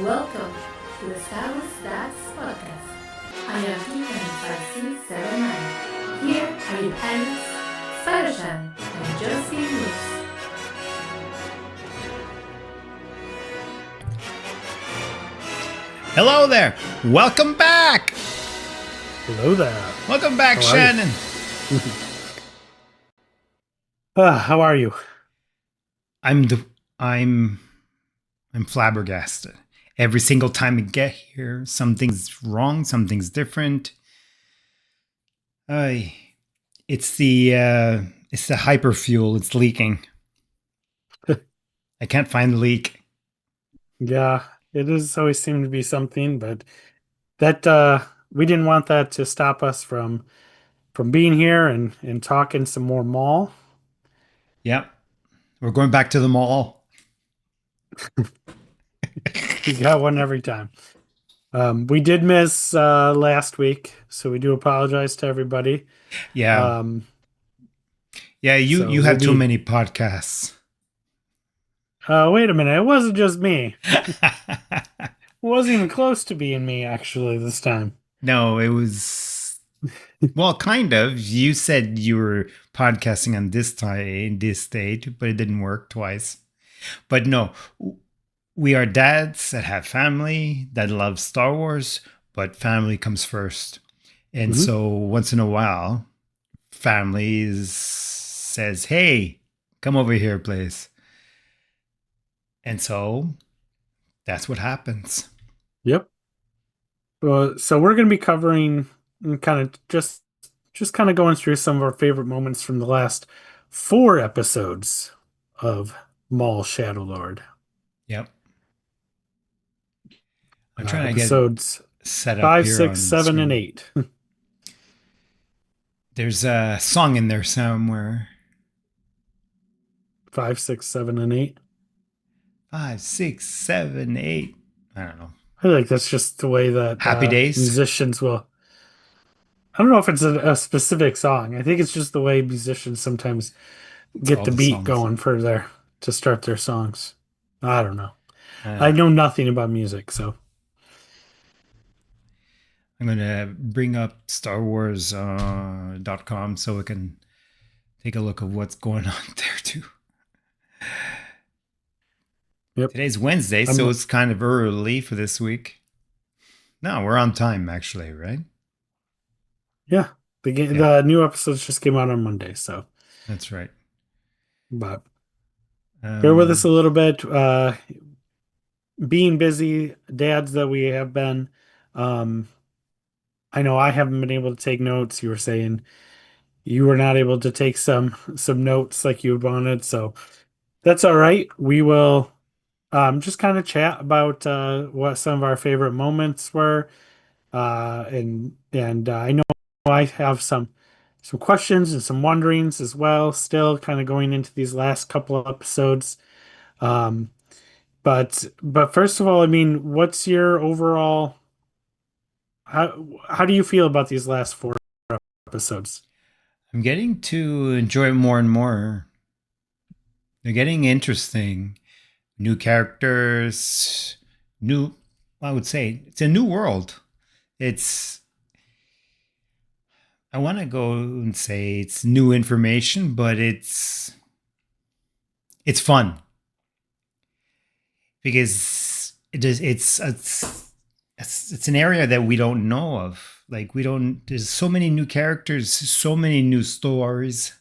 Welcome to the Star Wars Stats Podcast. I am Inquisition 5679. Here are your hosts, Spidershan and Josie Moose. Hello there. Welcome back. Hello there. Welcome back, Shannon. How are you? I'm flabbergasted. Every single time we get here, something's wrong, something's different. It's the hyperfuel. It's leaking. I can't find the leak. Yeah, it has always seemed to be something, but that we didn't want that to stop us from being here and talking some more Maul. Yep. We're going back to the mall. You got one every time. We did miss last week, so we do apologize to everybody. Yeah. You have too many podcasts. Wait a minute. It wasn't just me. It wasn't even close to being me, actually, this time. No, it was... Well, kind of. You said you were podcasting on this date, but it didn't work twice. But no, we are dads that have family, that love Star Wars, but family comes first. And so once in a while, family says, hey, come over here, please. And so that's what happens. Yep. So we're going to be covering kind of just kind of going through some of our favorite moments from the last 4 episodes of Maul Shadow Lord. Yep. I'm trying to get episodes set up 5, here 6, 7, and 8. There's a song in there somewhere. 5, 6, 7, and 8. 5, 6, 7, 8. I don't know. I feel like that's just the way that Happy Days musicians will. I don't know if it's a specific song. I think it's just the way musicians sometimes get the beat going for to start their songs. I don't know. I know nothing about music, so I'm going to bring up StarWars.com so we can take a look at what's going on there too. Yep. Today's Wednesday, so it's kind of early for this week. No, we're on time actually, right? Yeah. The new episodes just came out on Monday, so that's right. But bear with us a little bit. Being busy, dads that we have been. I know I haven't been able to take notes. You were saying you were not able to take some notes like you wanted, so that's all right. We will just kind of chat about what some of our favorite moments were, and I know I have some questions and some wonderings as well. Still, kind of going into these last couple of episodes. But first of all, I mean, what's your overall? How do you feel about these last 4 episodes? I'm getting to enjoy it more and more. They're getting interesting. New characters, I would say it's a new world. I want to go and say it's new information, but it's fun because it's an area that we don't know of. Like there's so many new characters, so many new stories.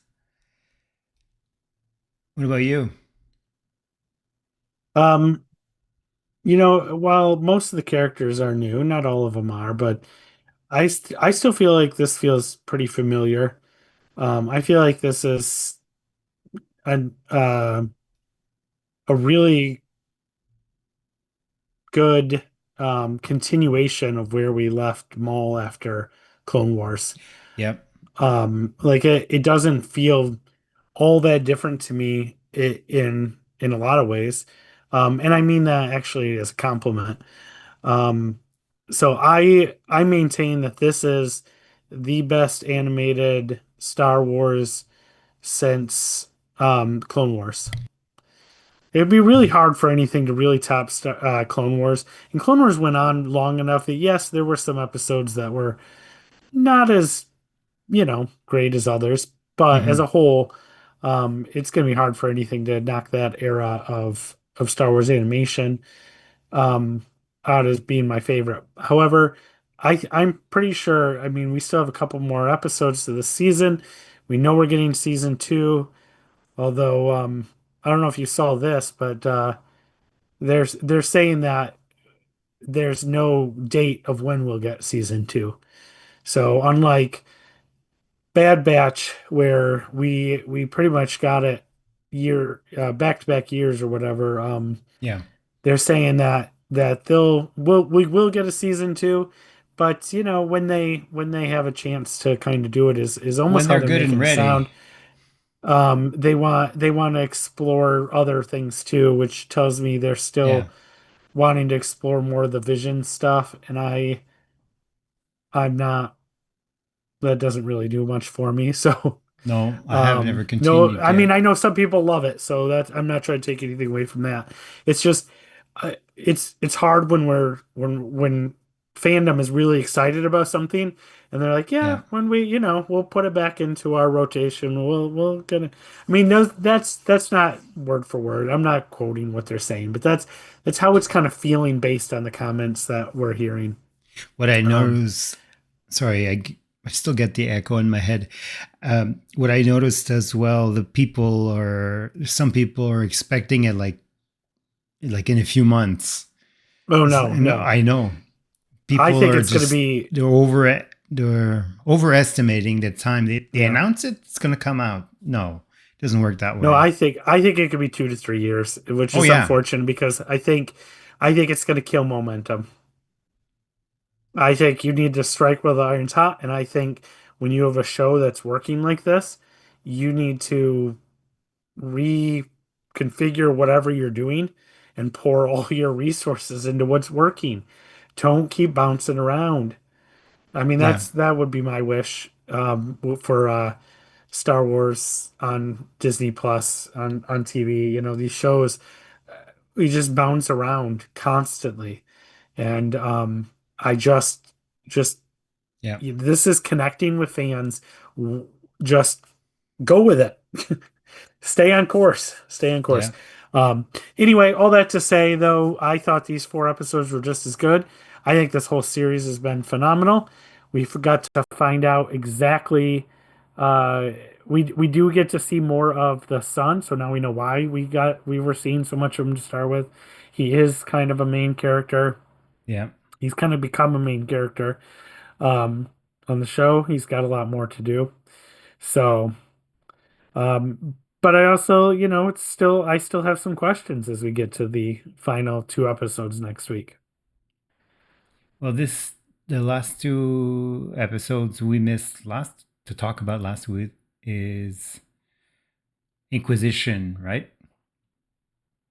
What about you? While most of the characters are new, not all of them are, but I still feel like this feels pretty familiar. I feel like this is a really good continuation of where we left Maul after Clone Wars. Yep. Like it doesn't feel all that different to me in a lot of ways. And I mean that actually as a compliment. So I maintain that this is the best animated Star Wars since Clone Wars. It'd be really hard for anything to really top Clone Wars. And Clone Wars went on long enough that yes, there were some episodes that were not as, great as others, but as Hmm. a whole, it's going to be hard for anything to knock that era of Star Wars animation um, out as being my favorite. However, I'm pretty sure. I mean, we still have a couple more episodes to the season. We know we're getting season two, although I don't know if you saw this, but they're saying that there's no date of when we'll get season two. So unlike Bad Batch, where we pretty much got it year back to back years or whatever, Yeah. they're saying that we will get a season two, but when they have a chance to kind of do it is When almost how they're they're good and making it ready. sound. They want to explore other things too, which tells me they're Yeah. still wanting to explore more of the vision stuff, and I'm not. That doesn't really do much for me. So, No, I have never no, continued I mean yet. I know some people love it, so that I'm not trying to take anything away from that. It's just it's hard when when fandom is really excited about something and they're like, yeah, Yeah. when we'll put it back into our rotation. We'll gonna. I mean, no, that's not word for word. I'm not quoting what they're saying, but that's how it's kind of feeling based on the comments that we're hearing. What I Um, noticed, sorry, I still get the echo in my head. What I noticed as well, some people are expecting it like in a few months. oh no, And no. I know I people think are it's going to just be they're overestimating the time they yeah. announce it, it's going to come out. No, it doesn't work that No, way. I think it could be 2 to 3 years, which Oh is yeah, unfortunate because I think it's going to kill momentum. I think you need to strike while the iron's hot, and I think when you have a show that's working like this, you need to reconfigure whatever you're doing and pour all your resources into what's working. Don't keep bouncing around. I mean, yeah, that would be my wish for Star Wars on Disney Plus on TV. These shows we just bounce around constantly, and I just yeah, this is connecting with fans. W- Just go with it. Stay on course. Stay on course. yeah. Um, anyway, all that to say, though, I thought these 4 episodes were just as good. I think this whole series has been phenomenal. We forgot to find out exactly. Uh, we do get to see more of the son, so now we know why we were seeing so much of him to start with. He is kind of a main character. Yeah. He's kind of become a main character on the show. He's got a lot more to do. So. But I also, I still have some questions as we get to the final 2 episodes next week. Well, the last two episodes we missed last to talk about last week is Inquisition, right?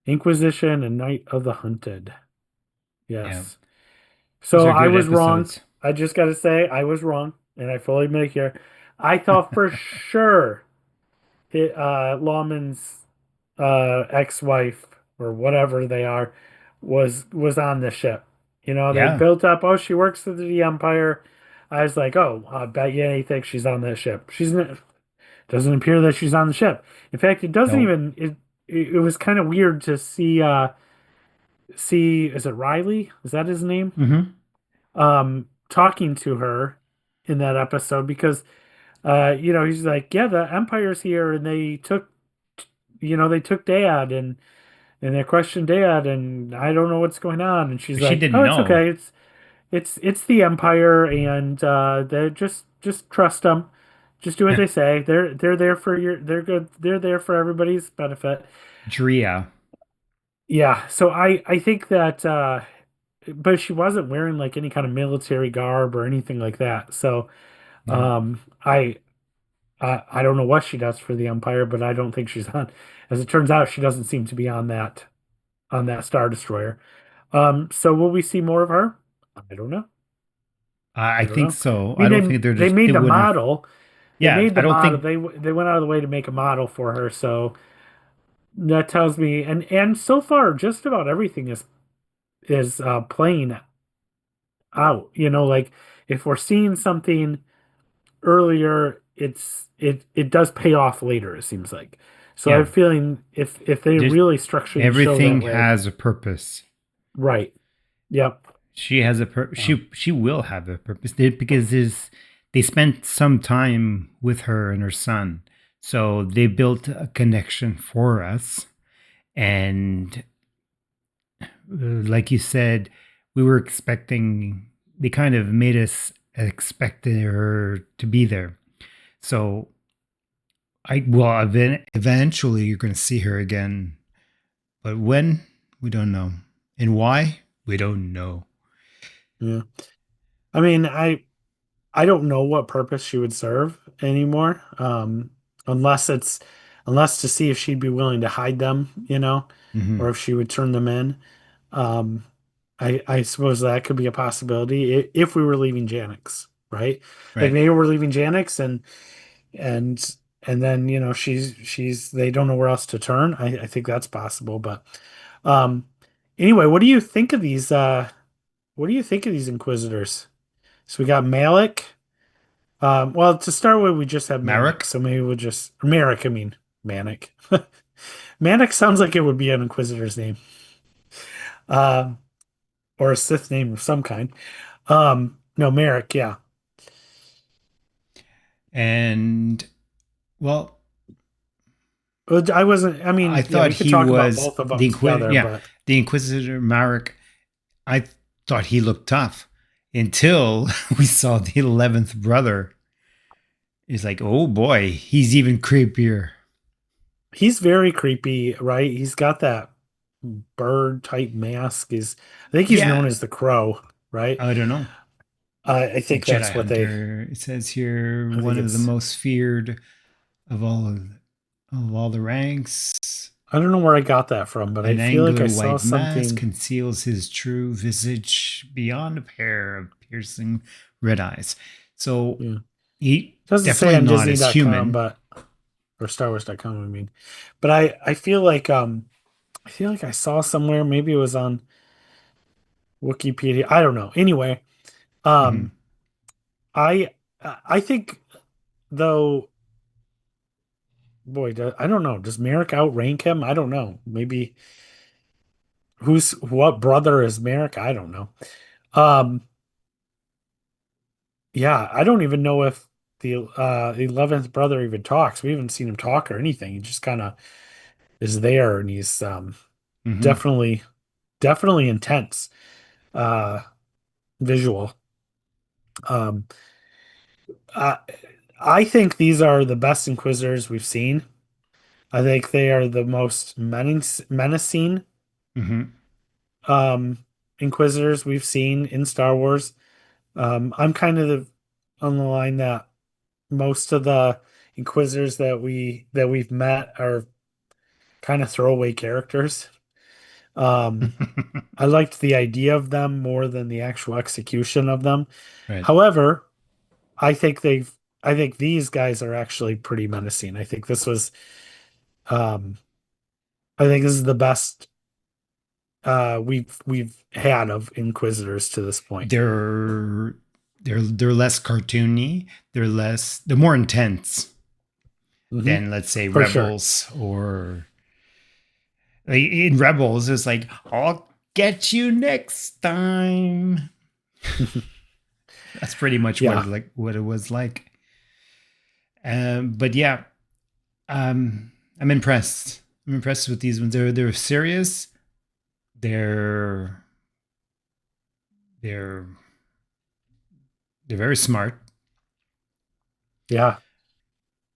Inquisition and Night of the Hunted. Yeah. Yes. Those So are I good was wrong. episodes. I just got to say, I was wrong. And I fully admit it here. I thought for sure Lawman's ex-wife or whatever they are was on the ship. They Yeah. built up, oh, she works for the Empire. I was like, oh, I bet you anything she's on that ship. Doesn't appear that she's on the ship. In fact, it doesn't No. even it was kind of weird to see is it Riley? Is that his name? Mm-hmm. Talking to her in that episode because he's like, yeah, the Empire's here and they took Dad and they questioned Dad and I don't know what's going on. And she's But she like, didn't oh, it's know. okay. It's the Empire and they just trust them. Just do what they say. They're there for they're good. They're there for everybody's benefit. Drea. Yeah. So I think that but she wasn't wearing like any kind of military garb or anything like that. So No. I don't know what she does for the Empire, but I don't think she's on. As it turns out, she doesn't seem to be on that Star Destroyer. So will we see more of her? I don't know. I I don't think know. so. I I mean, don't think they they made the wouldn't have. model. They Yeah, made I the don't model. think. They went out of the way to make a model for her. So that tells me, and so far, just about everything is playing out. Like if we're seeing something earlier, it does pay off later, it seems like. So I'm Yeah, feeling if they there's, really structure the show everything that way, has a purpose. right? Yep. She has a Um, she will have a purpose because they spent some time with her and her son, so they built a connection for us. And like you said, we were expecting. They kind of made us expect her to be there. So eventually you're going to see her again, but when, we don't know, and why, we don't know. yeah. I mean, I don't know what purpose she would serve anymore. Unless unless to see if she'd be willing to hide them, or Hmm. if she would turn them in. Um, I suppose that could be a possibility if we were leaving Janix, right? Like Right. maybe we're leaving Janix and and then she's they don't know where else to turn. I think that's possible. But um, anyway, what do you think of these? What do you think of these Inquisitors? So we got Malik. Well, to start with, we just have Manic, Marek. so maybe we'll just Merrick. I mean, Manic. Manic sounds like it would be an Inquisitor's name, uh, or a Sith name of some kind. No, Merrick. Yeah. And well, I wasn't. I I mean, yeah, thought we could he talk about was both of them together, yeah, but the Inquisitor Marek. I thought he looked tough until we saw the 11th brother. It's like, oh boy, he's even creepier. he's very creepy, right? He's got that bird type mask. I think he's known Yeah, as the Crow, right? I don't know. I The think Jedi that's what they. Hunter. It says here I one think of the it's. most feared of all the ranks. I don't know where I got that from, but I An feel like I angular saw white mask something. conceals his true visage beyond a pair of piercing red eyes. So Yeah. he Doesn't say definitely on not as Disney.com, human. but or StarWars.com, I mean. But I feel like I saw somewhere, maybe it was on Wikipedia. I don't know. Anyway, Hmm. um I think though, boy, I don't know. Does Merrick outrank him? I don't know. Maybe what brother is Merrick? I don't know. Um yeah, I don't even know if the 11th brother even talks. We haven't seen him talk or anything. He just kind of is there and he's Hmm. definitely definitely intense uh visual. Um I I think these are the best Inquisitors we've seen. I think they are the most menacing Hmm. um Inquisitors we've seen in Star Wars. I'm kind of on the line that most of the Inquisitors that we've met are kind of throwaway characters. Um, I liked the idea of them more than the actual execution of them. Right. However, I think I think these guys are actually pretty menacing. Um, I think this is the best we've had of Inquisitors to this point. They're they're less cartoony. They're more intense Hmm. than, let's say, For sure. Rebels. Or like, in Rebels it's like, I'll get you next time. That's pretty much Yeah. what it was like. But yeah, I'm impressed. I'm impressed with these ones. They're serious. They're they're they're very smart. Yeah.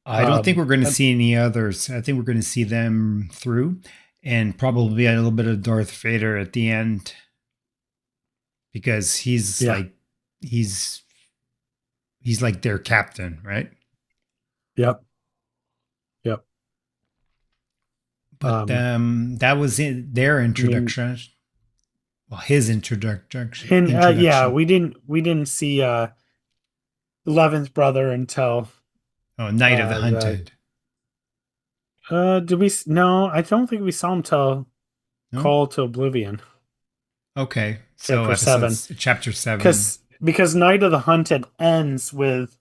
I don't think we're going to Uh, see any others. I think we're going to see them through, and probably a little bit of Darth Vader at the end, because yeah. he's he's like their captain, right? Yep. Yep. But that was their I mean, introduction. Well, his and yeah, introduction. we didn't see 11th brother until Oh, Night of the the Hunted. Did we? No, I don't think we saw him till No. Call to Oblivion, Okay. So chapter 7. chapter 7. Because Night of the Hunted ends with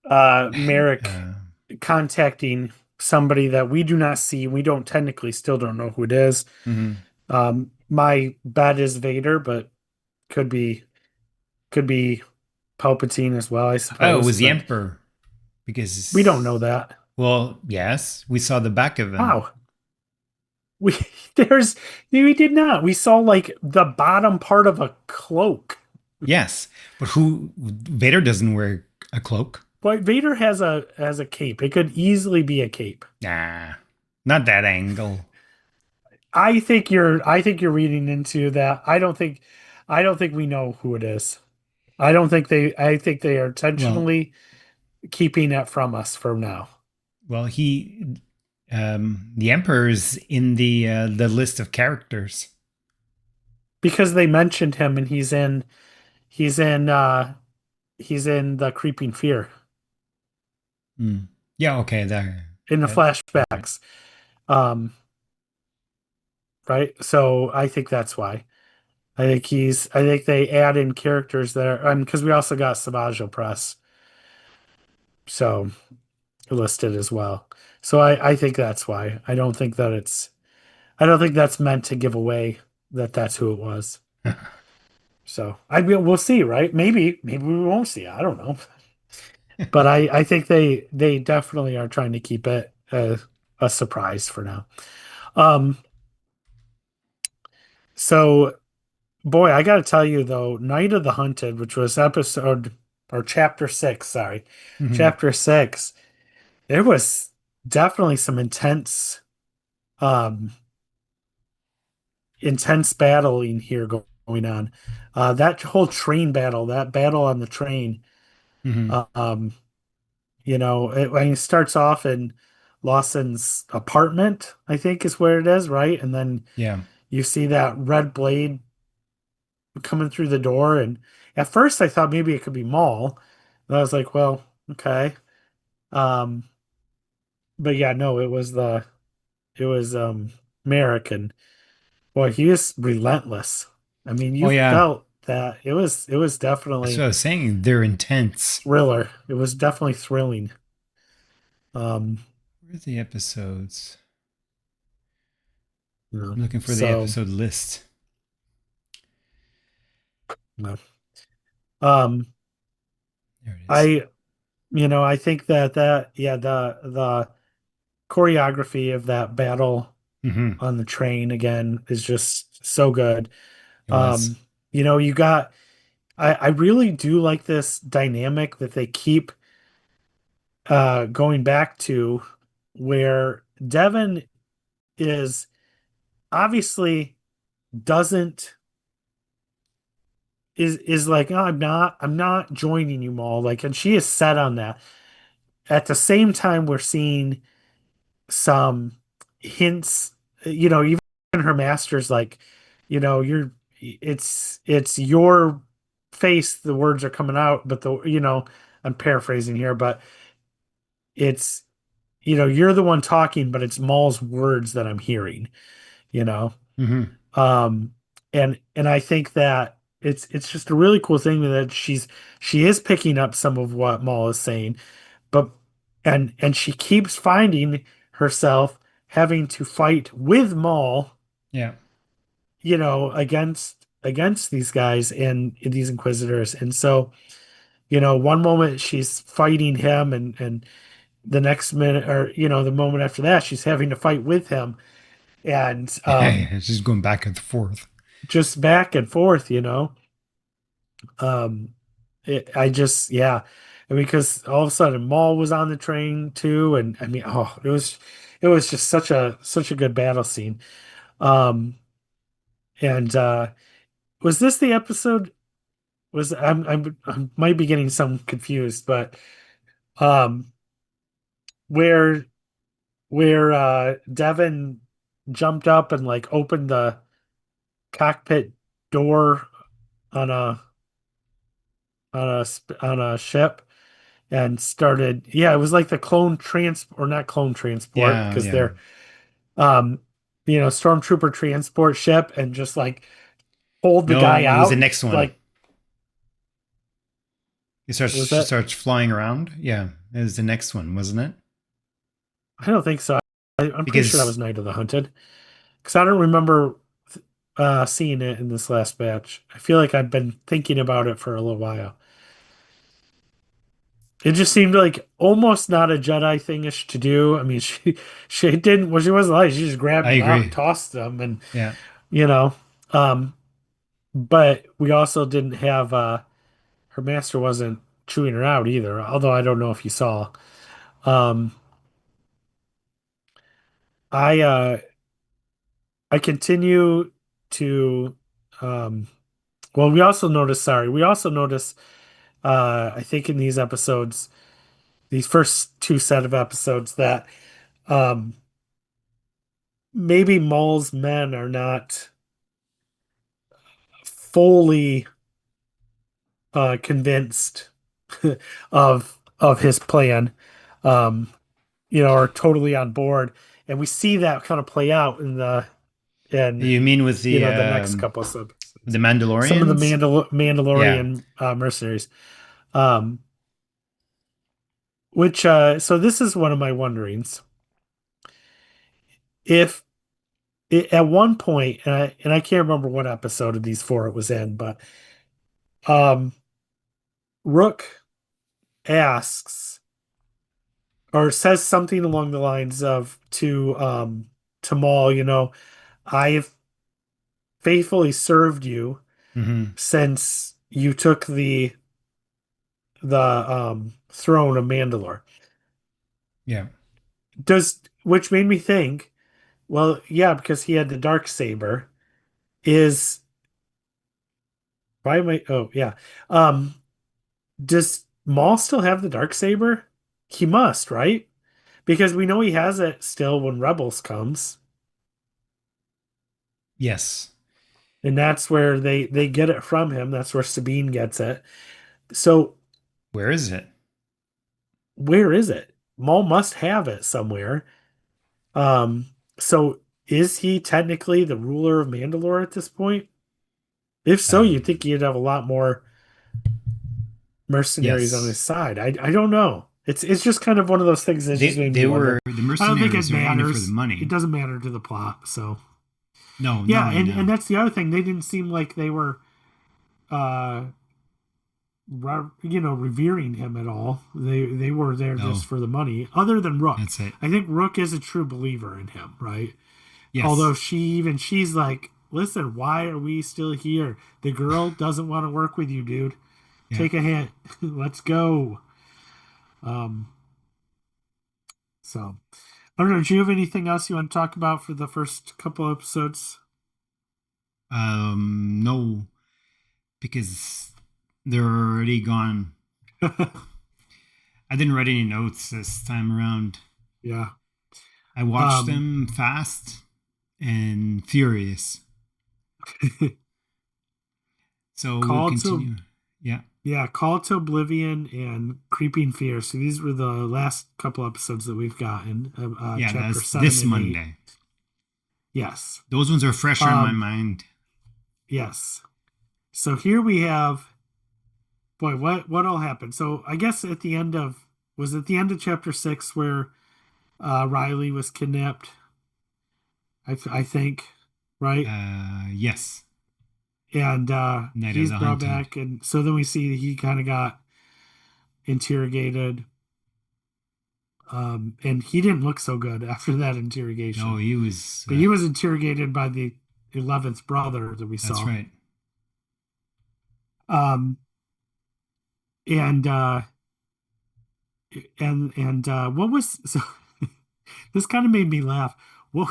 Merrick Uh, contacting somebody that we do not see. We don't technically still don't know who it is. mhm. My bet is Vader, but could be could be Palpatine as well, I Oh, it suppose. was the But Emperor we don't know because, that. well, yes, we saw the back of him. Wow. We there's we did not. We saw like the bottom part of a cloak. Yes, but who Vader doesn't wear a cloak. But Vader has a cape. It could easily be a cape. Nah, not that angle. I think you're reading into that. I don't think we know who it is. I think they are Well, intentionally keeping it from us for now. well, the Emperor is in the list of characters. Because they mentioned him and he's in he's in the Creeping Fear Hmm. Yeah, okay, there. in the That, right. flashbacks. Um, right? So I think that's why. I think they add in characters there. Because we also got Savage Press so listed as well. So I think that's why. I don't think that's meant to give away that that's who it was. So we'll see, right? Maybe we won't see. I don't know. But I think they definitely are trying to keep it a surprise for now. Um, so boy, I got to tell you though, Night of the Hunted, which was episode or chapter 6, sorry, Mhm. chapter 6, there was definitely some um intense battling here going on. That whole train battle, that battle on the train, Mhm. um, when it starts off in Lawson's apartment, I think is where it is, right? And then Yeah. you see that red blade coming through the door, and at first I thought maybe it could be Maul. And I was like, well, okay. Um, but yeah, no, it was Merrick, and boy, he was relentless. I mean, Oh you yeah. felt that it was That's what definitely I was saying. They're intense. thriller. It was definitely thrilling. Um, Where's the episodes? you know, I'm looking for the so episode list. you know. Um, There it is. I I think that yeah, the choreography of that battle Hmm. on the train again is just so good. It was. You got I really do like this dynamic that they keep going back to where Devin is obviously doesn't is like, oh, I'm not joining you, Maul. Like, and she is set on that. At the same time, we're seeing some hints, even her master's like, it's your face, the words are coming out, but I'm paraphrasing here, but it's, you're the one talking, but it's Maul's words that I'm hearing, you know? Hmm. Um, and I think that it's just a really cool thing that she is picking up some of what Maul is saying, but and she keeps finding herself having to fight with Maul, Yeah. against these guys and these Inquisitors. And so, one moment she's fighting him and the next minute or the moment after that she's having to fight with him and It's just going back and forth. just back and forth. Um, I just, yeah, and because all of a sudden Maul was on the train too, and I mean, oh, it was just such a good battle scene. Um, and was this the episode? Was I might be getting some confused, but um, where Devin jumped up and like opened the cockpit door on a on a ship and started. Yeah, it was like the clone trans or not clone transport Yeah, because yeah. they're um stormtrooper transport ship and just like pulled the No, guy it was the out. next one. Like was She that? starts flying around. Yeah, it was the next one, wasn't it? I don't think so. I'm pretty sure that was Because Night of the Hunted because I don't remember seeing it in this last batch. I feel like I've been thinking about it for a little while. It just seemed like almost not a Jedi thingish to do. I mean, she didn't. Well, she wasn't like she just grabbed I him out and agree. tossed them, and Yeah. you know, um, but we also didn't have her master wasn't chewing her out either. Although I don't know if you saw. Um, I I continue to um, well, we also noticed. Sorry, we also noticed. I think in these episodes, these first two set of episodes, that um, maybe Maul's men are not fully convinced of his plan, um, are totally on board, and we see that kind of play out in You mean with the next couple of the episodes. Some of the Mandalorians? Yeah. Mandalorian mercenaries, um, which so this is one of my wonderings. If at one point, and I can't remember what episode of these four it was in, but um, Rook asks or says something along the lines of to Maul, I have faithfully served you Hmm. since you took the throne of Mandalore. Yeah. Does which made me think, well, yeah, because he had the dark saber. Is why am I? Oh, yeah. Um, does Maul still have the dark saber? He must, right? Because we know he has it still when Rebels comes, Yes. and that's where they get it from him. That's where Sabine gets it. So Where is it? where is it? Maul must have it somewhere. Um, so is he technically the ruler of Mandalore at this point? If so, you'd Um, think he'd have a lot more mercenaries on his yes. side. I don't know. It's just kind of one of those things that just made me They wonder. were the I don't think it mercenaries are in it for the matters. It money. doesn't matter to the plot. So No, yeah, no, I and know. that's the other thing. They didn't seem like they were revering him at all. They were there just No, for the money. Other than Rook, that's it. I think Rook is a true believer in him, right? Although Yes. she's like, listen, why are we still here? The girl doesn't want to work with you, dude. Yeah. Take a hint. Let's go. Um, so I don't know. Do you have anything else you want to talk about for the first couple episodes? No, because they're already gone. I didn't write any notes this time around. Yeah. I watched Um, them fast and furious. So we'll Call to continue. Yeah. Yeah, Call to Oblivion and Creeping Fear. So these were the last couple episodes that we've gotten, Yeah, chapter that's 7 this and 8. Monday. Yes. Those ones are fresher in my Um, mind. yes. So here we have, boy, what all happened? So I guess at the end of was at the end of chapter 6 where Riley was kidnapped. I think, right? Yes. And Night of he's the brought Hunted. back, and so then we see he kind of got interrogated. And he didn't look so good after that No, interrogation. he was. But he was interrogated by the 11th brother that we That's saw. right. Um, and what was so this kind of made me laugh. What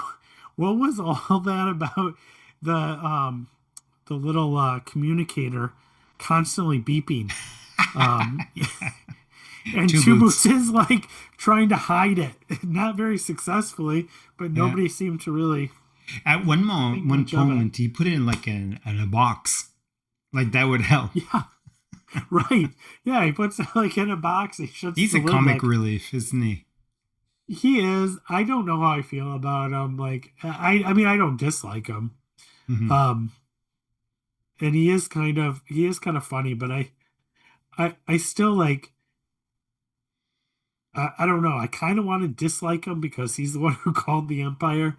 was all that about the little communicator constantly beeping? Um, and Two Two boots. Boots is like trying to hide it, not very successfully, but Yeah. nobody seemed to really At think one much of it. moment, he put it in like in a box. Like that would help. Yeah, Right. Yeah, he puts it like in a box. He shuts He's the a lid comic like relief, isn't he? he is. I don't know how I feel about him. Like I mean I don't dislike him. Hmm. Um and he is kind of funny, but I still like I don't know. I kind of want to dislike him because he's the one who called the Empire,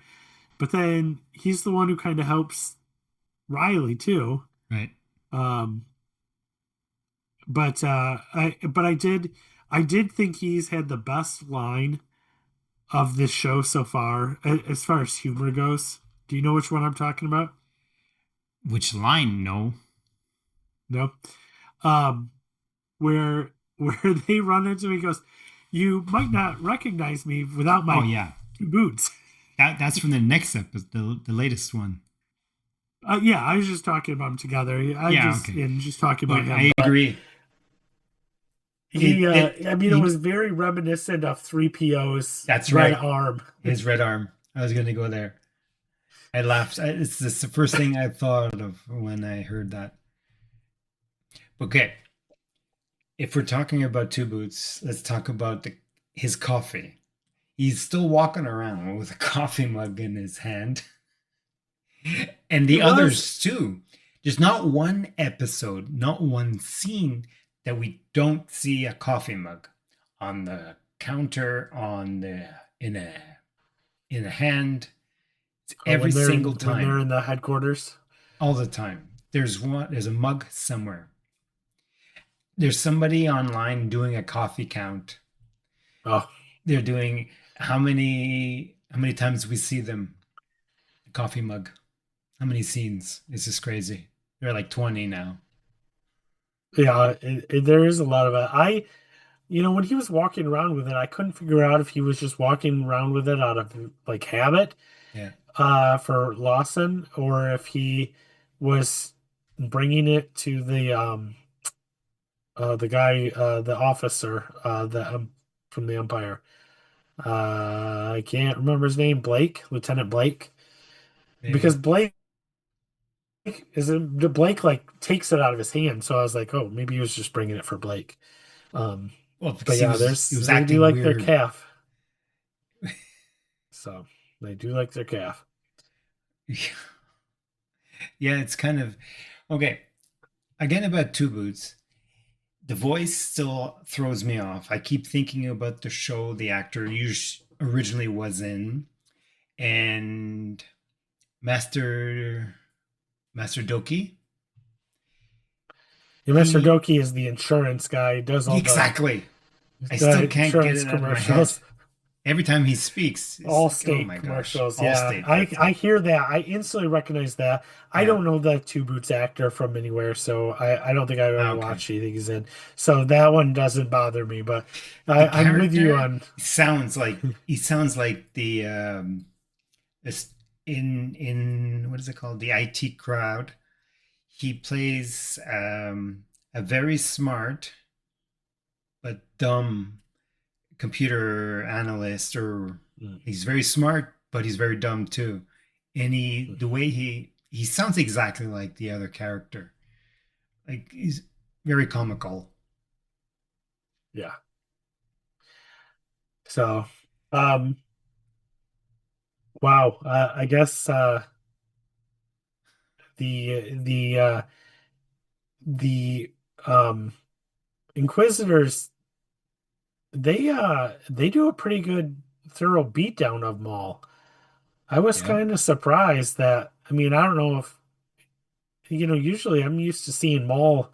but then he's the one who kind of helps Riley too. Right. Um but I did think he's had the best line of this show so far, as far as humor goes. Do you know which one I'm talking about? Which line? No. No. Um, where they run into him, he goes, "You might not recognize me without Oh my yeah. two boots." That's from the next episode, the latest one. Yeah, I was just talking about them together. I Yeah. just Okay. and just talking about But him, I but agree. he, I mean, it You know, was very reminiscent of 3PO's that's red right. arm. His red arm. I was gonna go there. I laughed. It's just the first thing I thought of when I heard that. Okay, if we're talking about two boots, let's talk about his coffee. He's still walking around with a coffee mug in his hand, and It the was, others too. There's not one episode, not one scene that we don't see a coffee mug on the counter, on the in a in a hand. It's every single when they're time, in the headquarters. all the time. There's a mug somewhere. There's somebody online doing a coffee count. Oh, They're doing how many times we see them, a coffee mug. How many scenes? It's just crazy. They're like 20 now. yeah, there is a lot of it. When he was walking around with it, I couldn't figure out if he was just walking around with it out of like habit, Yeah. for Lawson, or if he was bringing it to the guy, the officer, the from the Empire. I can't remember his name, Lieutenant Blake, because Maybe. Blake like takes it out of his hand. So I was like, oh, maybe he was just bringing it for Blake. Um, Well, but because yeah, he was they do acting like their weird. calf. So they do like their calf. Yeah, it's kind of okay. Again about Two Boots. The voice still throws me off. I keep thinking about the show the actor originally was in, and Master Master Doki. Yeah, Mr. He Doki is the insurance guy. He does all exactly. I the still can't get insurance it out of my head. commercials, Every time he speaks, it's like, oh Allstate my gosh, commercials. Yeah, Allstate. I That's I it. hear that. I instantly recognize that. I Yeah. don't know the Two Boots actor from anywhere, so I don't think I've Ah, ever okay. watched anything he's in. So that one doesn't bother me. But The I'm with you character on. sounds like the this in what is it called? The IT crowd. He plays a very smart but dumb computer analyst, or he's very smart but he's very dumb too. And the way he sounds exactly like the other character. Like he's very comical. Yeah. So, um, wow. I guess the Inquisitors, they do a pretty good thorough beatdown of Maul. I was Yeah. kind of surprised that, I mean, I don't know if, usually I'm used to seeing Maul.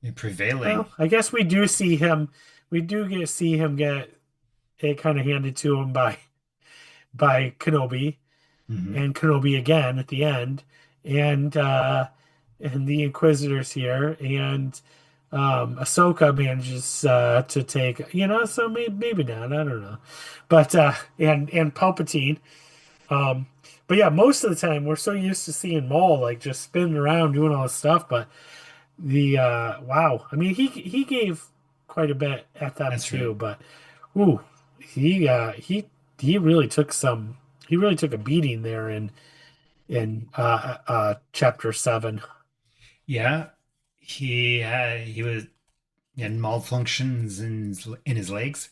And prevailing. Well, I guess we do get see him get it kind of handed to him by Kenobi, Hmm. and Kenobi again at the end, and and the Inquisitors here, and Ahsoka manages to take, so maybe not, I don't know, but and Palpatine. Um, but yeah, most of the time we're so used to seeing Maul like just spinning around doing all this stuff, but wow, I mean he gave quite a bit at them That's right. too, but ooh, he really took some he really took a beating there in chapter 7. Yeah. he had malfunctions in his legs,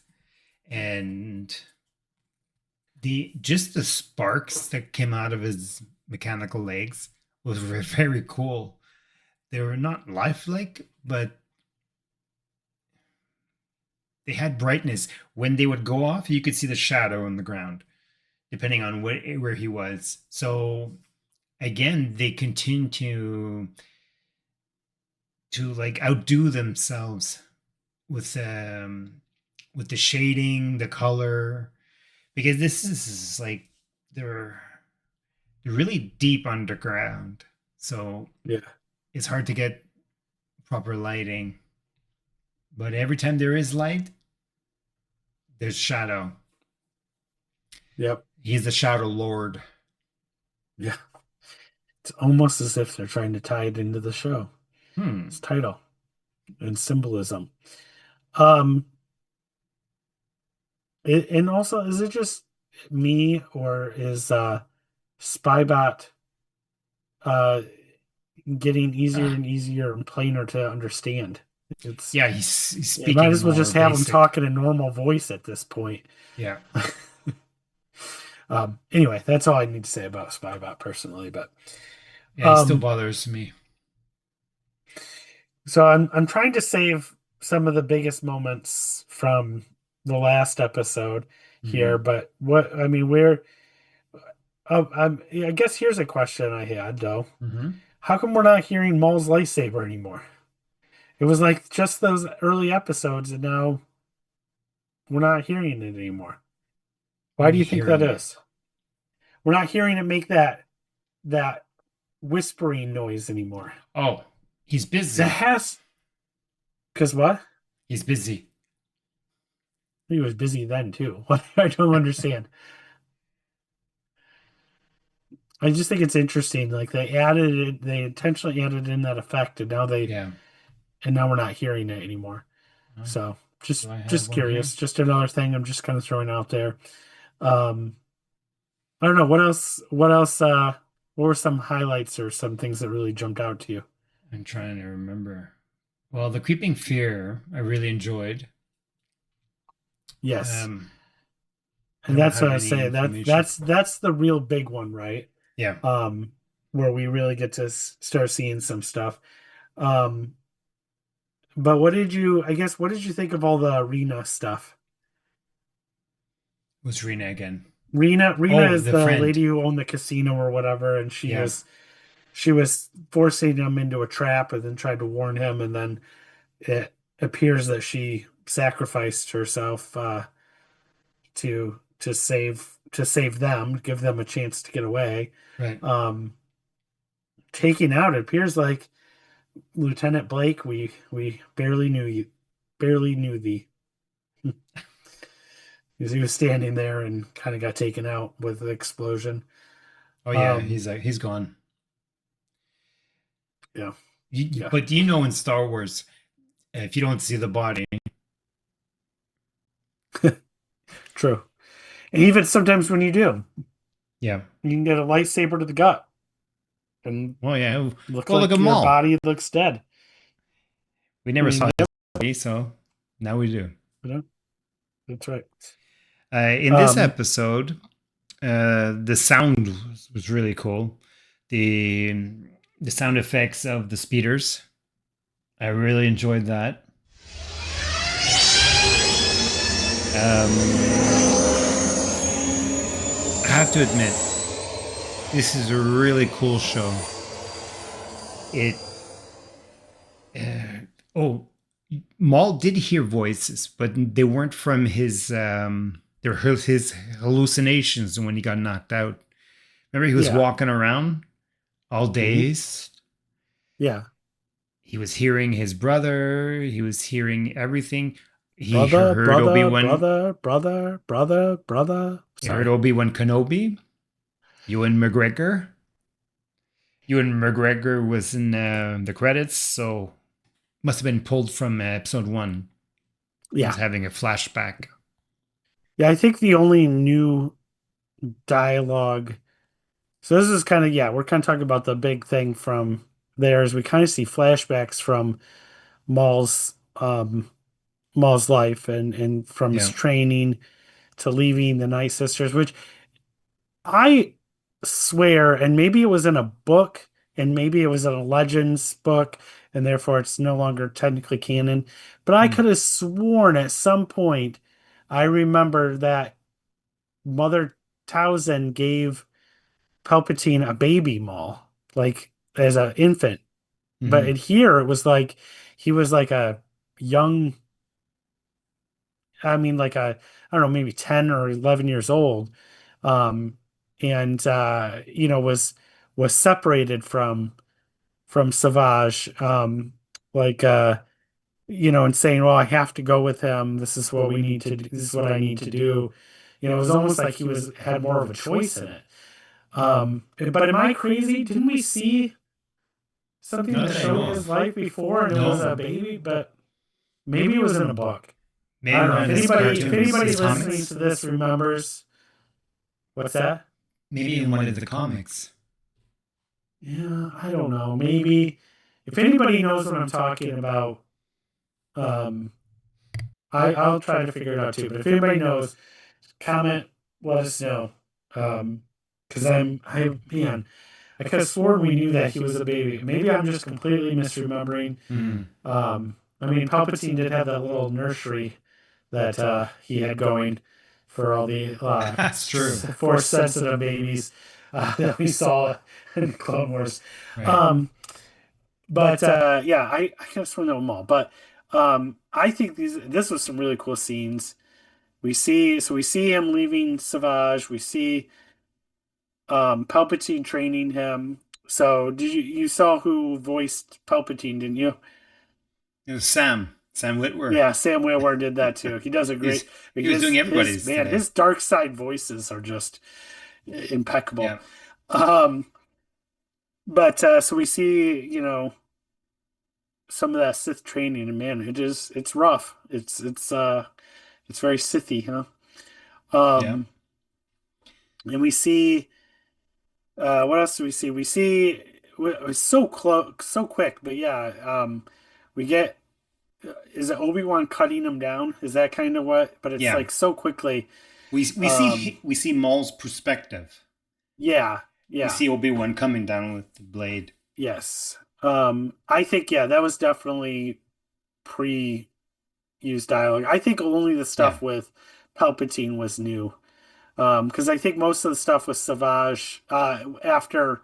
and the just the sparks that came out of his mechanical legs was very cool. They were not lifelike, but they had brightness. When they would go off, you could see the shadow on the ground, depending on where he was. So again, they continue to like outdo themselves with the shading, the color, because this is like they're they're really deep underground, so Yeah. it's hard to get proper lighting. But every time there is light, there's shadow. Yep. He's the Shadow Lord. Yeah. It's almost as if they're trying to tie it into the show. Its Hmm. title and symbolism. Um, and also, is it just me or is Spybot uh getting easier Ah, and easier and plainer to understand? It's yeah, he's You might speaking as well more just have him basic. talk in a normal voice at this point. Yeah, Anyway, that's all I need to say about Spybot personally. But yeah, he still um, bothers me. so I'm trying to save some of the biggest moments from the last episode here. Hmm. But what I mean, where I guess here's a question I had though. Hmm. How come we're not hearing Maul's lightsaber anymore? It was like just those early episodes, and now we're not hearing it anymore. What do Why you do mean you think that hearing it? is? We're not hearing it make that whispering noise anymore. Oh, he's That busy. has because what? He's busy. He was busy then too. What I don't understand. I just think it's interesting. Like they added it, they intentionally added in that effect, Yeah. and now we're not hearing it anymore. Oh, So do just I have just one curious. here? Just another thing I'm just kind of throwing out there. Um, I don't know what else. What were some highlights or some things that really jumped out to you? I'm trying to remember. Well, the creeping fear I really enjoyed. Yes, Um, I and don't that's what have I was any saying. information. That's the real big one, right? Yeah, Um, where we really get to start seeing some stuff. Um, but what did you? I guess what did you think of all the arena stuff? was Rena again? Rena Oh, is the the friend. lady who owned the casino or whatever, and Yeah, she was forcing him into a trap and then tried to warn him, and then it appears that she sacrificed herself to save them, give them a chance to get away. right. Um, Taking out, it appears like Lieutenant Blake. We barely knew thee, because he was standing there and kind of got taken out with the explosion. Oh yeah, Um, he's gone. yeah, You, yeah, but you know, in Star Wars, if you don't see the body, true. And even sometimes when you do, yeah. you can get a lightsaber to the gut and Well, yeah. look Well, look like at your Maul. body looks dead. We I never saw mean, his body, so now we do. yeah, that's right. In this Um, episode, the sound was really cool. The the sound effects of the speeders, I really enjoyed that. I have to admit, this is a really cool show. It oh, Maul did hear voices, but they weren't from his they were his hallucinations when he got knocked out. Remember, he was yeah, walking around all mhm, days. yeah. He was hearing his brother. He was hearing everything. He Brother, heard Obi brother, Wan. brother, brother, brother, brother. He heard Sorry. Obi Wan Kenobi. Ewan McGregor. Ewan McGregor was in the credits, so must have been pulled from episode one. He was Yeah. having a flashback. Yeah, I think the only new dialogue. So this is kind of, yeah, we're kind of talking about the big thing from there's we kind of see flashbacks from Maul's Maul's life and from his Yeah. training to leaving the Night Sisters, which I swear, and maybe it was in a book, and maybe it was in a Legends book, and therefore it's no longer technically canon. But I Mm. could have sworn at some point I remember that Mother Townsend gave Palpatine a baby Maul, like as an infant. But Hmm. in here it was like he was like a young, I mean like a, I don't know, maybe 10 or 11 years old. Um and was separated from Savage, like and saying, well, I have to go with him. This is what we need to do. This is what I need to do. It was almost like he was had more of a choice in it. But am I crazy? Didn't we see something Not that that I know showed his of. life before and it was a No. baby? But maybe it was in a book. I Maybe don't know. one If of his anybody his listening comics. to this remembers what's that? Maybe in one of the comics. Yeah, I don't know. Maybe if anybody knows what I'm talking about, um, I'll try to figure it out too. But if anybody knows, comment, let us know. Because man, I could have sworn we knew that he was a baby. Maybe I'm just completely misremembering. Mm. I mean, Palpatine did have that little nursery that he had going for all the That's true. force sensitive babies that we saw in Clone Wars. Right. Um, but yeah, I can't swear them all. But I think this was some really cool scenes. We see him leaving Savage. We see Palpatine training him. So did you saw who voiced Palpatine, didn't you? It was Sam Witwer. Yeah, Sam Witwer did that too. He does a great. He was doing His everybody's man, today. his dark side voices are just impeccable. Yeah. Um, but so we see, some of that Sith training, and man, it's rough. It's very Sithy, huh? Yeah. Um, and we see what else do we see? We see it's so close, so quick, but yeah, we get is it Obi-Wan cutting him down? Is that kind of what? But it's Yeah. like so quickly. We Um, see Maul's perspective. yeah, We yeah, see Obi-Wan coming down with the blade. yes. I think yeah, that was definitely pre-used dialogue. I think only the Yeah. stuff with Palpatine was new. Because I think most of the stuff with Savage, after,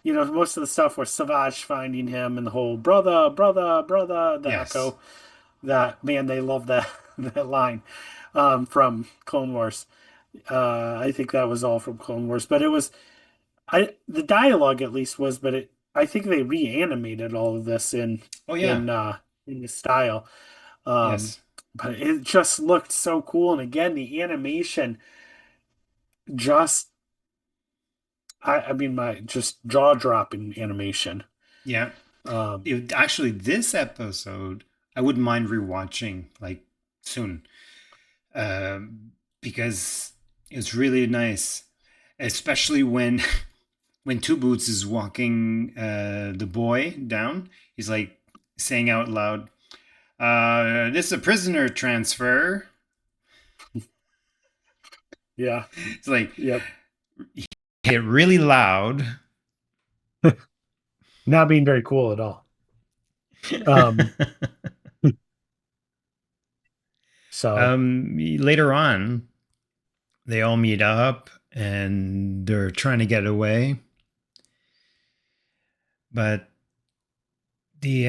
most of the stuff was Savage finding him and the whole brother, brother, brother, the Yes. echo. That man, they love that that line from Clone Wars. I think that was all from Clone Wars, but it was the dialogue at least was, but I think they reanimated all of this Oh yeah. in uh, in the style. Um, Yes. but it just looked so cool, and again, the animation just I mean my just jaw-dropping animation. Yeah. Um, Actually, this episode I wouldn't mind rewatching like soon, because it's really nice, especially when when Two Boots is walking the boy down. He's like saying out loud, "This is a prisoner transfer." yeah, It's like yep. hit really loud. Not being very cool at all. Um, so Later on, they all meet up and they're trying to get away, but the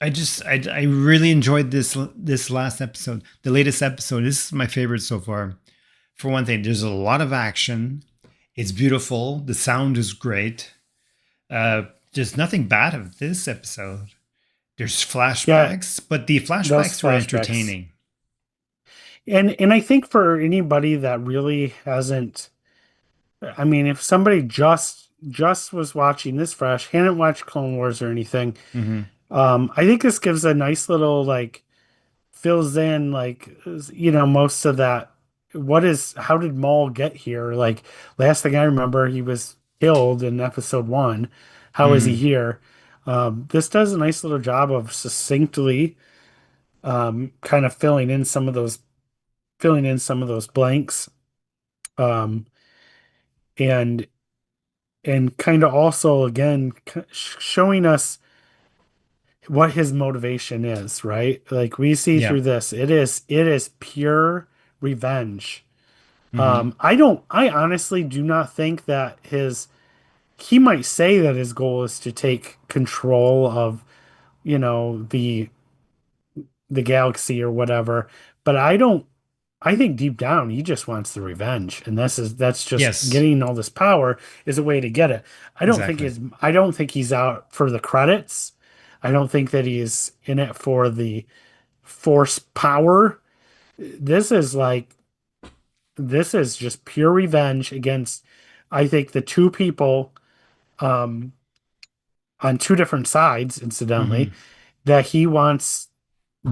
I really enjoyed this last episode, the latest episode. This is my favorite so far. For one thing, there's a lot of action. It's beautiful. The sound is great. There's nothing bad of this episode. There's yeah, flashbacks, but the those flashbacks were flashbacks. entertaining. And I think for anybody that really hasn't, I mean, if somebody just was watching this fresh, hadn't watched Clone Wars or anything, Hmm. I think this gives a nice little like fills in like most of that. How did Maul get here? Like last thing I remember, he was killed in episode one. How is he Mm, here? This does a nice little job of succinctly kind of filling in some of those blanks, um, and kind of also again showing us what his motivation is, right? Like we see yeah. through this, it is pure revenge. Hmm. I honestly do not think that he might say that his goal is to take control of, the galaxy or whatever, but I think deep down he just wants the revenge, and that's just Yes, getting all this power is a way to get it. exactly. I don't think he's out for the credits. I don't think that he's in it for the force power. This is like this is just pure revenge against, I think, the two people um on two different sides, incidentally, Hmm. that he wants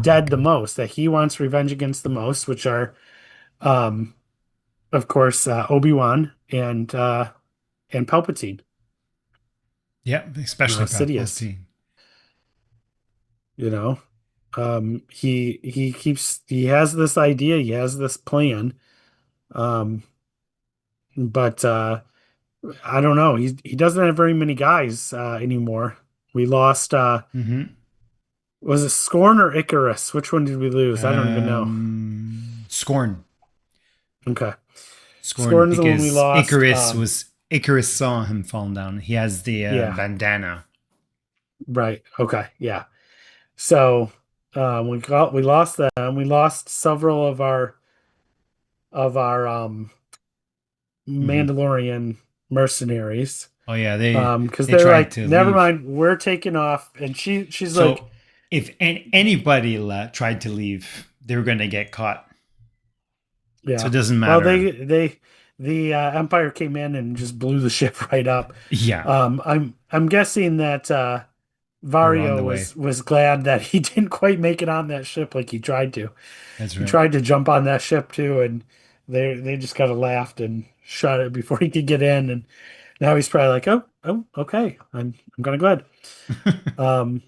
dead the most, that he wants revenge against the most, which are um of course, Obi-Wan and Palpatine, Yeah, especially Sidious. Palpatine. You know, he has this idea, he has this plan, um, but I don't know. He doesn't have very many guys anymore. We lost. Hmm. Was it Scorn or Icarus? Which one did we lose? I don't even know. Scorn. Okay, Scorn, Scorn is the one we because lost. Icarus saw him fall down. He has the Yeah, bandana. right. Okay, yeah. So we lost them. We lost several of our Hmm. Mandalorian mercenaries. Oh yeah, Because they they're tried like, to never leave. mind, we're taking off. And she's like, So if anybody tried to leave, they were going to get caught. So it yeah. doesn't Well, matter. the Empire came in and just blew the ship right up. Yeah, I'm guessing that they're on Vario the way. was glad that he didn't quite make it on that ship like he tried to. That's He right. tried to jump on that ship too, and they just kind of laughed and shot it before he could get in. And now he's probably like, oh, okay, I'm kind of glad. Um,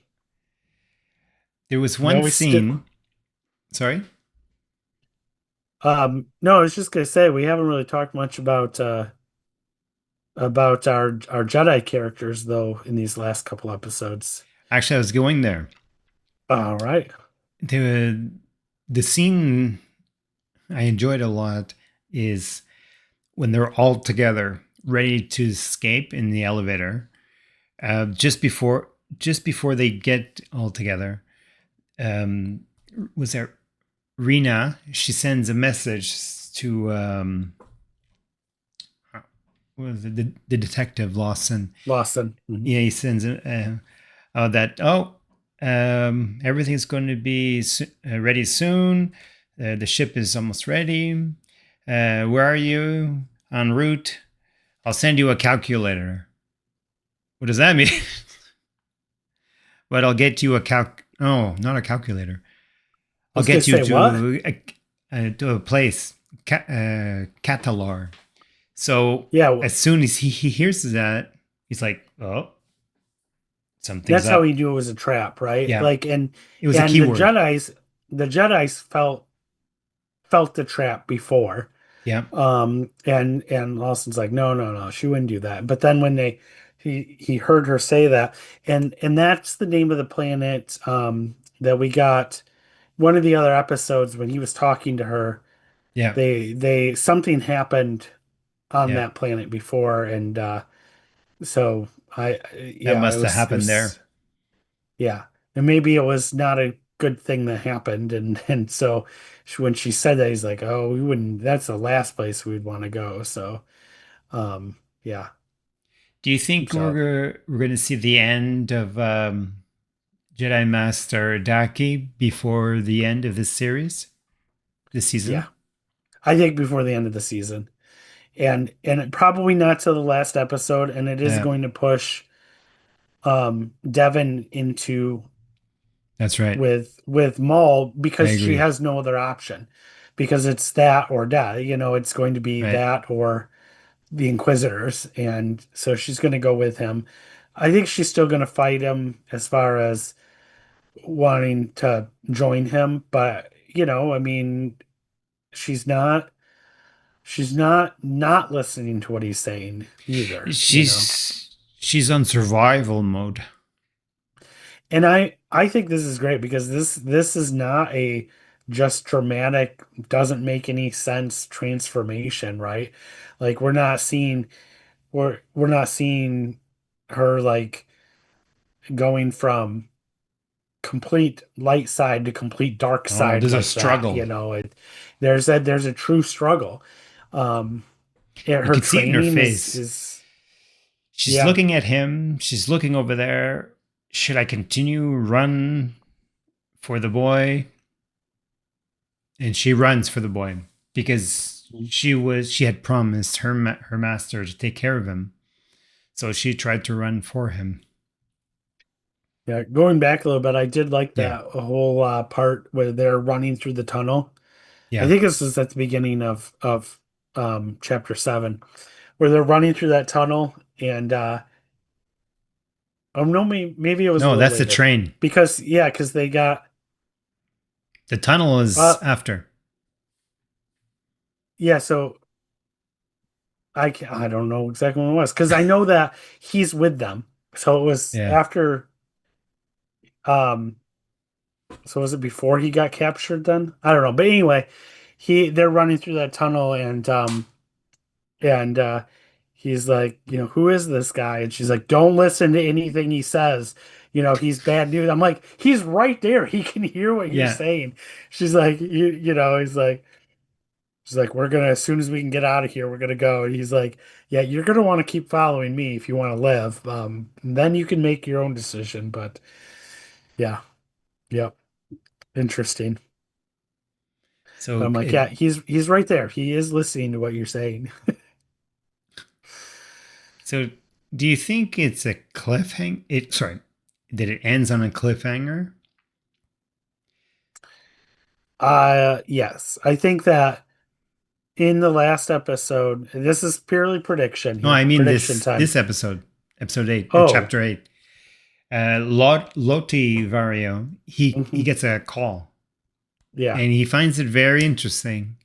There was no, one we still. scene. Sorry. No, I was just gonna say we haven't really talked much about our Jedi characters though in these last couple episodes. Actually, I was going there. All right. The the scene I enjoyed a lot is when they're all together, ready to escape in the elevator. Just before they get all together, um, was there Rena? She sends a message to what was it, the detective Lawson. Lawson. Mhm. Yeah, he sends that everything's going to be ready soon. The ship is almost ready. Where are you? En route. I'll send you a calculator. What does that mean? But I'll get you a Oh, not a calculator. I I'll was gonna get you say what? to a place, Catalar. So Yeah, as soon as he hears that, he's like, "Oh, something's that's how up." he knew it was a trap, right? Yeah, Like, and it was a and keyword. The Jedi's felt the trap before. Yeah, And Lawson's like, no, no, no, she wouldn't do that. But then when he heard her say that, and that's the name of the planet that we got one of the other episodes when he was talking to her. yeah, They something happened on yeah. that planet before, and so That yeah, must have it happened was there. yeah, and maybe it was not a good thing that happened, and so when she said that, he's like, oh, we wouldn't. That's the last place we'd want to go. So yeah. Do you think So we're going to see the end of Jedi Master Daki before the end of this series, this yeah, season? I think before the end of the season, and probably not till the last episode, and it is Yeah, going to push Devin into that's right. with Maul I because she agree. has no other option because it's that or that. It's going to be Right. that or the Inquisitors, and so she's going to go with him. I think she's still going to fight him as far as wanting to join him, but I mean, she's not not listening to what he's saying either. She's on survival mode. And I think this is great because this is not a just dramatic, doesn't make any sense transformation, right? Like we're not seeing her like going from complete light side to complete dark Oh, side there's a like that, struggle. there's a true struggle. You Her could see it in her training face. is She's yeah. looking at him. She's looking over there. Should I continue run for the boy? And she runs for the boy because she had promised her master to take care of him. So she tried to run for him. Yeah, going back a little bit, I did like Yeah. that whole part where they're running through the tunnel. I Yeah. think this is at the beginning of chapter 7, where they're running through that tunnel, and oh no, maybe it was a No, little that's the later train. because they got The tunnel is after. yeah. So I don't know exactly when it was because I know that he's with them. So it was Yeah. after um. So was it before he got captured then? I don't know. But anyway, they're running through that tunnel and he's like, who is this guy? And she's like, don't listen to anything he says. He's bad news. I'm like, he's right there. He can hear what you're Yeah. saying. She's like, he's like, she's like, we're gonna as soon as we can get out of here, we're gonna go. And he's like, yeah, you're gonna want to keep following me if you want to live. Then you can make your own decision. But yeah, yep, interesting. But So I'm like, yeah, he's right there. He is listening to what you're saying. so do you think it's a cliffhanger? That it ends on a cliffhanger? Yes, I think that in the last episode, and this is purely prediction No, here, I mean prediction this time. episode, episode 8 or Oh, chapter 8. Loti Vario, he mhm, gets a call yeah. and he finds it very interesting,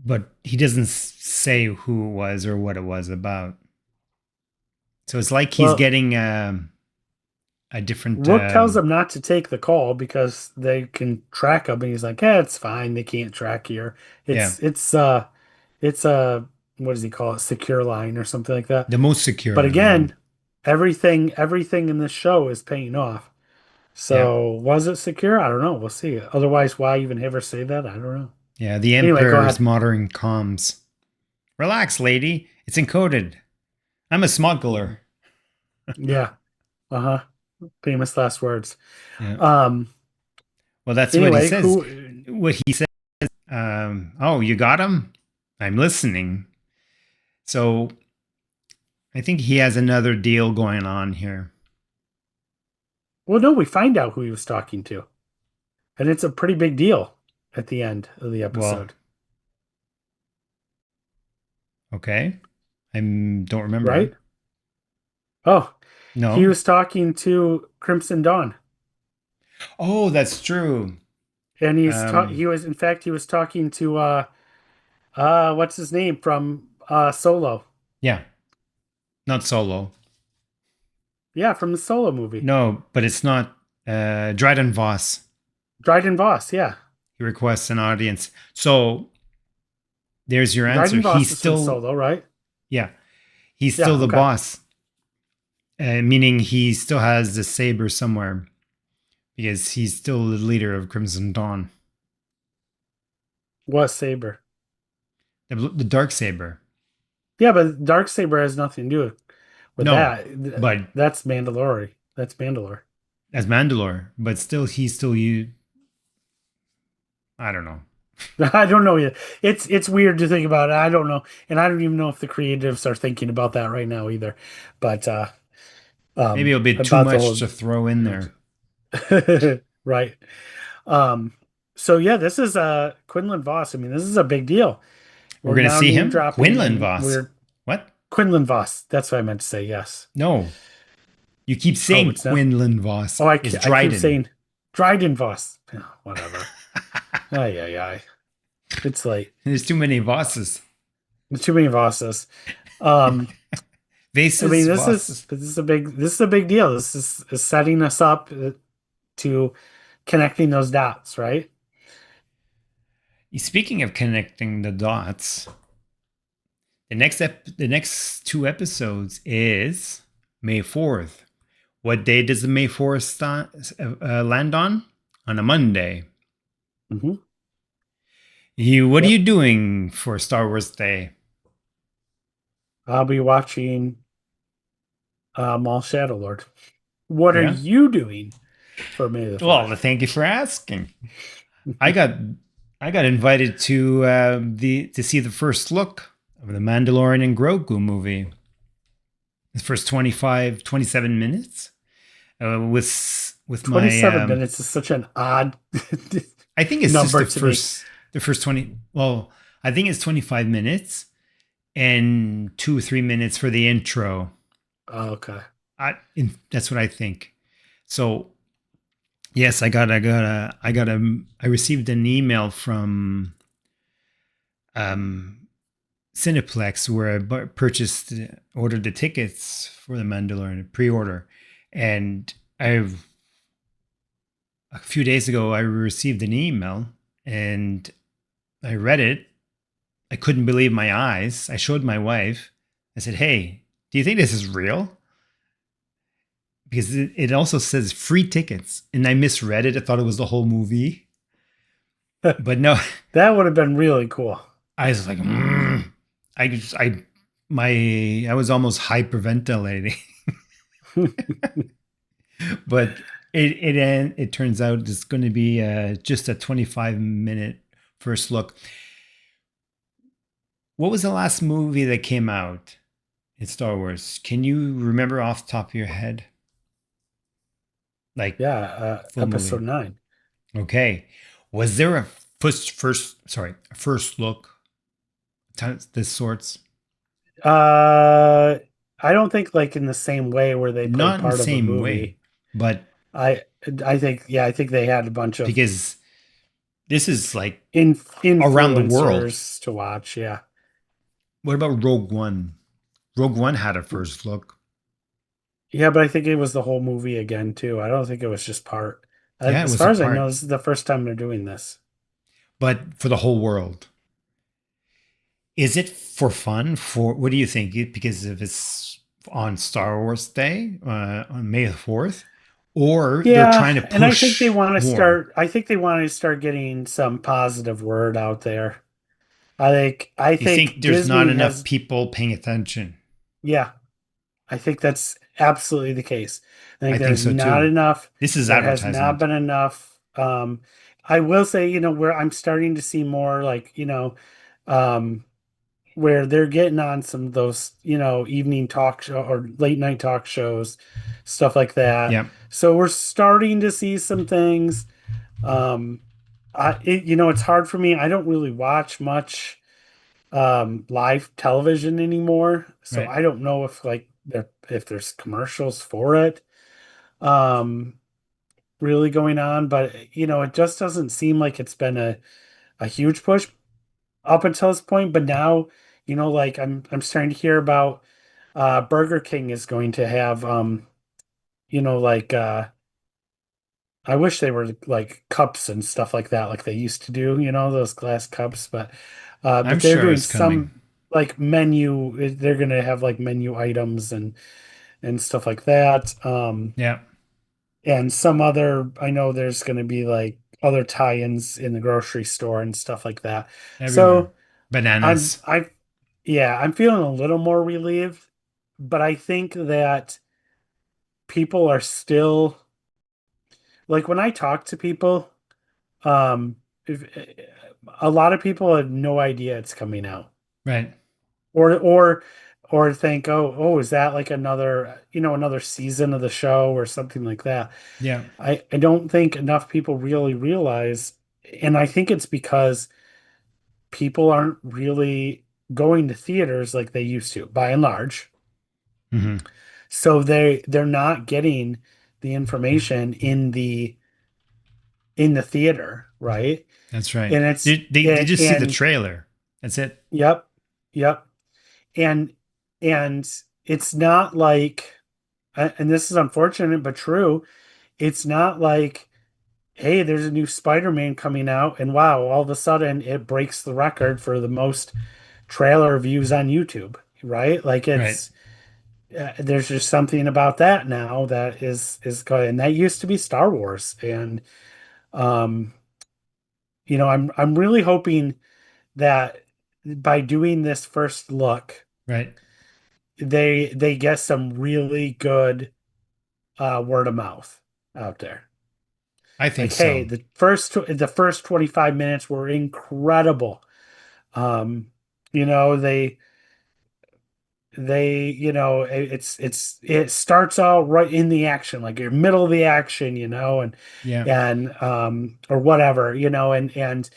but he doesn't say who it was or what it was about. So it's like he's Well, getting a different. Rook tells him not to take the call because they can track him, and he's like, "Yeah, it's fine. They can't track here. Yeah, It's a what does he call it? Secure line or something like that." the most secure But line. again, everything in this show is paying off. Yeah, So was it secure? I don't know. We'll see. Otherwise, why even have her say that? I don't know. yeah. The Anyway, go Emperor's ahead. modern comms. Relax, lady. It's encoded. I'm a smuggler. Yeah. Uh-huh. Famous last words. Yeah. Um, Well, that's what he anyway, says. who What he says. Oh, you got him? I'm listening. So I think he has another deal going on here. well, no, we find out who he was talking to. And it's a pretty big deal at the end of the Well, episode, okay. I don't remember. right? Oh, he No. was talking to Crimson Dawn. Oh, that's true. And Um, he was in fact he was talking to what's his name from Solo. yeah, not Solo. Yeah, from the Solo movie. No, but it's not Dryden Voss. Dryden Voss, yeah. He requests an audience. So there's your answer. Dryden He's Voss is from still, Solo, right? yeah, he's Yeah, still the okay. boss, meaning he still has the saber somewhere because he's still the leader of Crimson Dawn, What saber? the dark saber. Yeah, but Dark Saber has nothing to do with No, that. but That's Mandalore. That's Mandalore. as Mandalore, but still, he's still you. I don't know. I don't know yet. It's weird to think about. I don't know, and I don't even know if the creatives are thinking about that right now either. But Maybe it'll be too about the much whole to throw in there. right. Um, so yeah, this is Quinlan Voss. I mean, this is a big deal. We're We're gonna now see name him, dropping, Quinlan and Voss. we're What? Quinlan Voss. That's what I meant to say. Yes. No, you keep Oh, saying it's not. Quinlan Voss. Oh, It's I keep Dryden. saying Dryden Voss. Oh, whatever. Ay, ay, ay. It's late. There's too many Vosses. There's too many Vosses. Um, I mean, Vases, Vosses. this is a big deal. Is setting us up to connecting those dots, right? Speaking of connecting the dots, the next two episodes is May 4th. What day does the May 4th land on? On a Monday. Hmm. What are Yep. you doing for Star Wars Day? I'll be watching Maul Shadow Lord. What are Yeah. you doing for May the Well, 4th? thank you for asking. I got I got invited to the to see the first look of the Mandalorian and Grogu movie. The first 27 minutes with my 27 minutes is such an odd I think it's just number to me. the first 20, well, I think it's 25 minutes and 2 or 3 minutes for the intro. Oh, okay. That's what I think. So, yes, I received an email from um Cineplex where I ordered the tickets for the Mandalorian pre-order, and I've a few days ago I received an email and I read it. I couldn't believe my eyes. I showed my wife. I said, "Hey, do you think this is real?" Because it also says free tickets, and I misread it. I thought it was the whole movie, but no. That would have been really cool. I was like, I was almost hyperventilating. But it turns out it's going to be just a 25-minute first look. What was the last movie that came out in Star Wars? Can you remember off the top of your head? Like Yeah, full episode movie. 9. Okay. Was there a first look this sorts? Uh, I don't think like in the same way where they played Not in the part of a same way, movie. but I I think they had a bunch of because this is like around the world. influencers to watch. Yeah. What about Rogue One? Rogue One had a first look. Yeah, but I think it was the whole movie again too. I don't think it was just part. Yeah, it As was a far as I know, part, this is the first time they're doing this. but for the whole world. Is it for fun? For what do you think? Because if it's on Star Wars Day, on May the 4th, or they're Yeah, trying to and I think they push want to more. start. I think they want to start getting some positive word out there. I You think think there's not Disney enough has. people paying attention? Yeah, I think that's absolutely the case. I I think think there's so not too. enough. This is There has not advertisement. been enough. I will say, where I'm starting to see more like, um, where they're getting on some of those, evening talk show or late night talk shows, stuff like that. Yeah, So we're starting to see some things. Um, it's hard for me. I don't really watch much live television anymore, so right. I don't know if there's commercials for it um really going on, but it just doesn't seem like it's been a huge push up until this point. But now, like I'm starting to hear about Burger King is going to have like I wish they were like cups and stuff like that, like they used to do, those glass cups. I'm But they're sure doing it's coming. some like menu. They're gonna have like menu items and stuff like that. Yeah, And some other, I know there's gonna be like other tie-ins in the grocery store and stuff like that. everywhere. So I'm Bananas. I yeah, I'm feeling a little more relieved, but I think that people are still like when I talk to people. If a lot of people have no idea it's coming out, Right. or or think, oh, is that like another season of the show or something like that? Yeah. I don't think enough people really realize, and I think it's because people aren't really going to theaters like they used to, by and large. Hmm. So they're not getting the information in the theater, right? That's right. And it's They and, just see the and trailer. That's it. yep, yep. And and it's not like, and this is unfortunate but true, it's not like, hey, there's a new Spider-Man coming out, and wow, all of a sudden it breaks the record for the most trailer views on YouTube, right? Like Right. it's there's just something about that now that is good, and that used to be Star Wars, and um, I'm really hoping that by doing this first look, Right. they get some really good word of mouth out there. I think Like, hey, so. the first 25 minutes were incredible. Um, you know, it starts out right in the action, like you're middle of the action, Yeah. and or whatever, and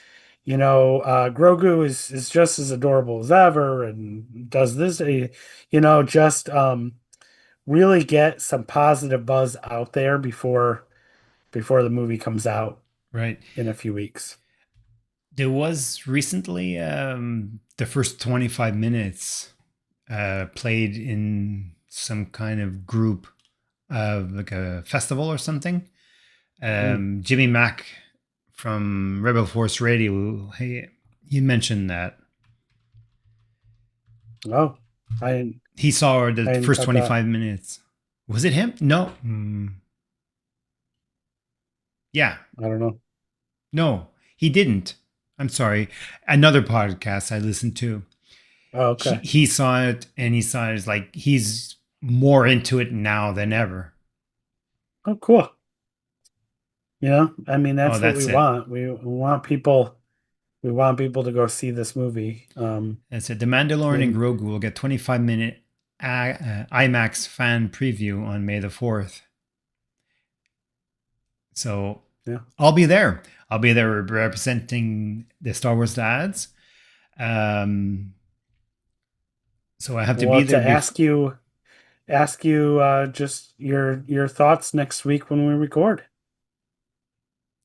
Grogu is just as adorable as ever and does this, just really get some positive buzz out there before the movie comes out Right. in a few weeks. There was recently the first 25 minutes played in some kind of group of like a festival or something. Mm. Jimmy Mack from Rebel Force Radio, he mentioned that Oh, I didn't he saw the I didn't first cut that. 25 minutes. Was it him? No. Yeah. I don't know. No, he didn't. I'm sorry. Another podcast I listened to. Oh, He, okay. he saw it and he saw it as like he's more into it now than ever. Oh, cool. I mean, Oh, that's what we that's it. want. We want people to go see this movie. That's it. The Mandalorian and And Grogu will get 25-minute IMAX fan preview on May the 4th. So yeah, I'll be there. I'll be there representing the Star Wars dads. Um, so I have to we'll be have there to before. ask you just your thoughts next week when we record.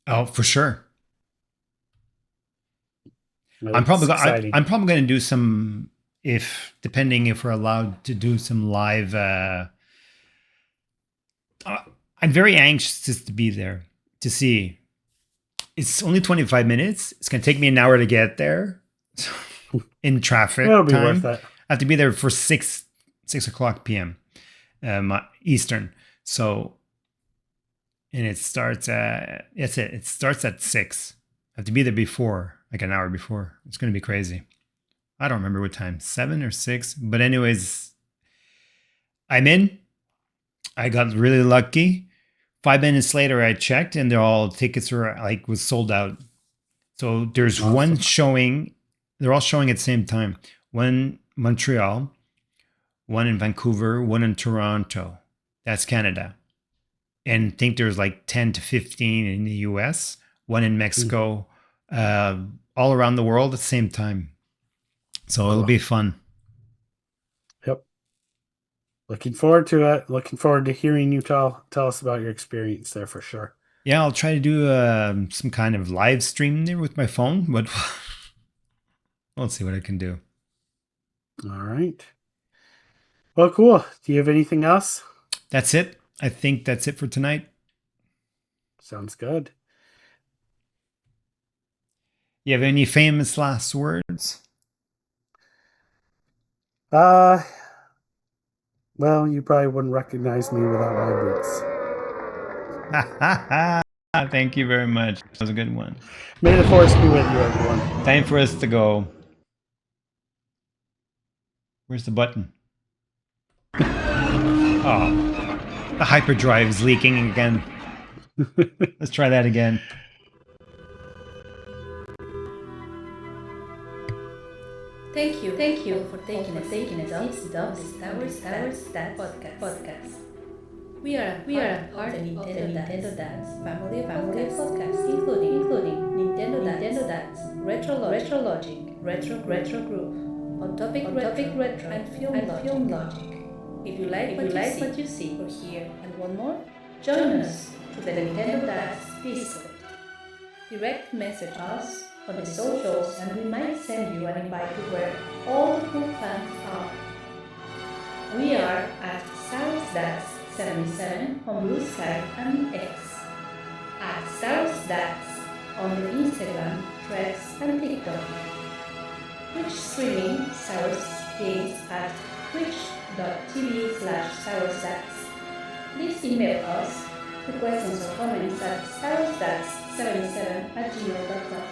Oh, for sure. It's exciting. I'm probably going to do some, if depending if we're allowed to do some live. Uh, I'm very anxious just to be there to see. It's only 25 minutes. It's going to take me an hour to get there in It'll traffic be worth time. it. I have to be there for 6 o'clock p.m. Eastern. So, and it starts at, that's it. It starts at 6. I have to be there before, like an hour before. It's going to be crazy. I don't remember what time, 7 or 6. But anyways, I'm in. I got really lucky. 5 minutes later, I checked, and they're all tickets were like was sold out. So there's one Awesome. showing. They're all showing at the same time. One in Montreal, one in Vancouver, one in Toronto. That's Canada. And I think there's like 10 to 15 in the US, one in Mhm. Mexico, all around the world at the same time. So it'll Cool. be fun. Yep. Looking forward to it. Looking forward to hearing you tell us about your experience there for sure. Yeah, I'll try to do some kind of live stream there with my phone, but we'll see what I can do. All right. Well, cool. Do you have anything else? That's it. I think that's it for tonight. Sounds good. You have any famous last words? Uh, well, you probably wouldn't recognize me without my boots. Thank you very much. That was a good one. May the force be with you, everyone. Time for us to go. Where's the button? Oh, the hyperdrive is leaking again. Let's try that again. Thank you for taking a visit of the Star Wars Stats podcast. We are a part of the Nintendo Dance family of podcasts, including Nintendo Dance, Retro Logic, Retro Group on topic retro and film logic. If you like what you see or hear and want more, join us to the Nintendo Dads Discord. Direct message us on the socials and we might send you an invite to where all the cool fans are. We are at StarWarsDads77 on Blue Sky and X, at StarWarsDads on the Instagram, Threads and TikTok. Twitch streaming Star Wars games at twitch.tv/StarWarsDads. Please email us with questions or comments at StarWarsDads77@gmail.com.